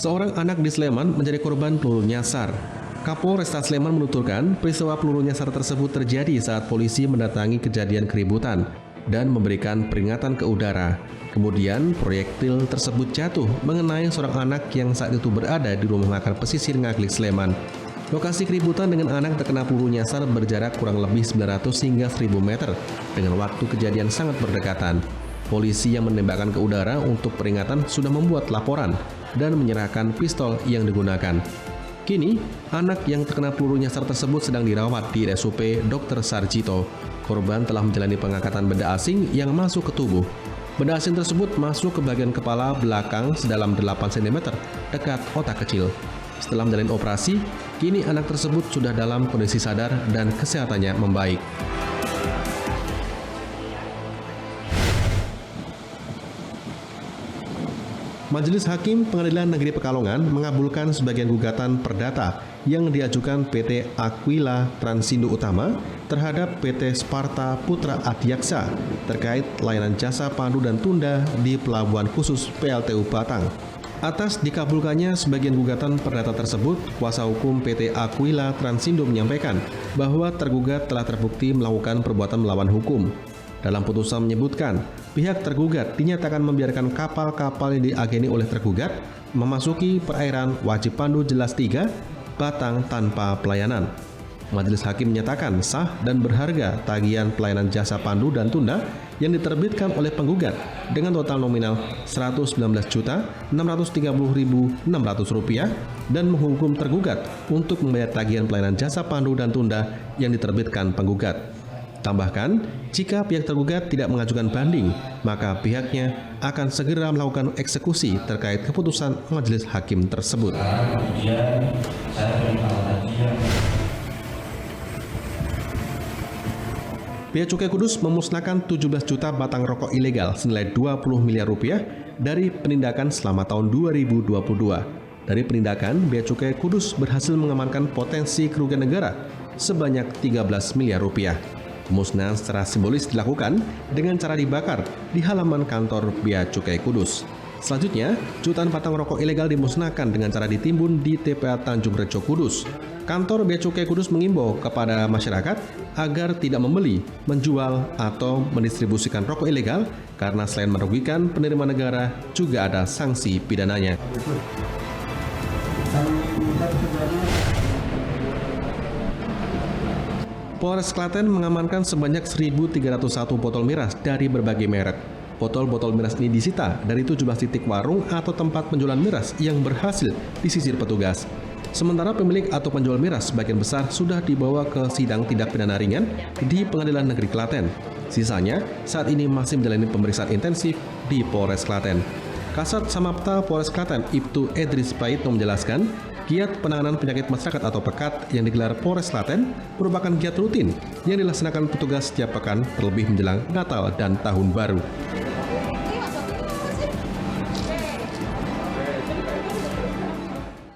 Seorang anak di Sleman menjadi korban peluru nyasar. Kapolresta Sleman menuturkan peristiwa peluru nyasar tersebut terjadi saat polisi mendatangi kejadian keributan dan memberikan peringatan ke udara. Kemudian proyektil tersebut jatuh mengenai seorang anak yang saat itu berada di rumah makan pesisir Ngaglik, Sleman. Lokasi keributan dengan anak terkena peluru nyasar berjarak kurang lebih 900 hingga 1000 meter dengan waktu kejadian sangat berdekatan. Polisi yang menembakkan ke udara untuk peringatan sudah membuat laporan dan menyerahkan pistol yang digunakan. Kini, anak yang terkena peluru nyasar tersebut sedang dirawat di RSUP Dr. Sarjito. Korban telah menjalani pengangkatan benda asing yang masuk ke tubuh. Benda asing tersebut masuk ke bagian kepala belakang sedalam 8 cm dekat otak kecil. Setelah menjalani operasi, kini anak tersebut sudah dalam kondisi sadar dan kesehatannya membaik. Majelis Hakim Pengadilan Negeri Pekalongan mengabulkan sebagian gugatan perdata yang diajukan PT Aquila Transindo Utama terhadap PT Sparta Putra Adiaksa terkait layanan jasa pandu dan tunda di Pelabuhan Khusus PLTU Batang. Atas dikabulkannya sebagian gugatan perdata tersebut, kuasa hukum PT Aquila Transindo menyampaikan bahwa tergugat telah terbukti melakukan perbuatan melawan hukum. Dalam putusan menyebutkan, pihak tergugat dinyatakan membiarkan kapal-kapal yang diageni oleh tergugat memasuki perairan wajib pandu jelas 3 Batang tanpa pelayanan. Majelis Hakim menyatakan sah dan berharga tagihan pelayanan jasa pandu dan tunda yang diterbitkan oleh penggugat dengan total nominal Rp119.630.600 dan menghukum tergugat untuk membayar tagihan pelayanan jasa pandu dan tunda yang diterbitkan penggugat. Tambahkan, jika pihak tergugat tidak mengajukan banding, maka pihaknya akan segera melakukan eksekusi terkait keputusan majelis hakim tersebut. Bea Cukai Kudus memusnahkan 17 juta batang rokok ilegal senilai 20 miliar rupiah dari penindakan selama tahun 2022. Dari penindakan, Bea Cukai Kudus berhasil mengamankan potensi kerugian negara sebanyak 13 miliar rupiah. Pemusnahan secara simbolis dilakukan dengan cara dibakar di halaman kantor Bea Cukai Kudus. Selanjutnya, jutaan batang rokok ilegal dimusnahkan dengan cara ditimbun di TPA Tanjung Rejo Kudus. Kantor Bea Cukai Kudus mengimbau kepada masyarakat agar tidak membeli, menjual, atau mendistribusikan rokok ilegal karena selain merugikan penerimaan negara, juga ada sanksi pidananya. Polres Klaten mengamankan sebanyak 1.301 botol miras dari berbagai merek. Botol-botol miras ini disita dari 17 titik warung atau tempat penjualan miras yang berhasil disisir petugas. Sementara pemilik atau penjual miras sebagian besar sudah dibawa ke sidang tindak pidana ringan di Pengadilan Negeri Klaten. Sisanya saat ini masih menjalani pemeriksaan intensif di Polres Klaten. Kasat Samapta Polres Klaten, Ibtu Edris Praitno menjelaskan, giat penanganan penyakit masyarakat atau PEKAT yang digelar Polres Klaten merupakan giat rutin yang dilaksanakan petugas setiap pekan terlebih menjelang Natal dan Tahun Baru.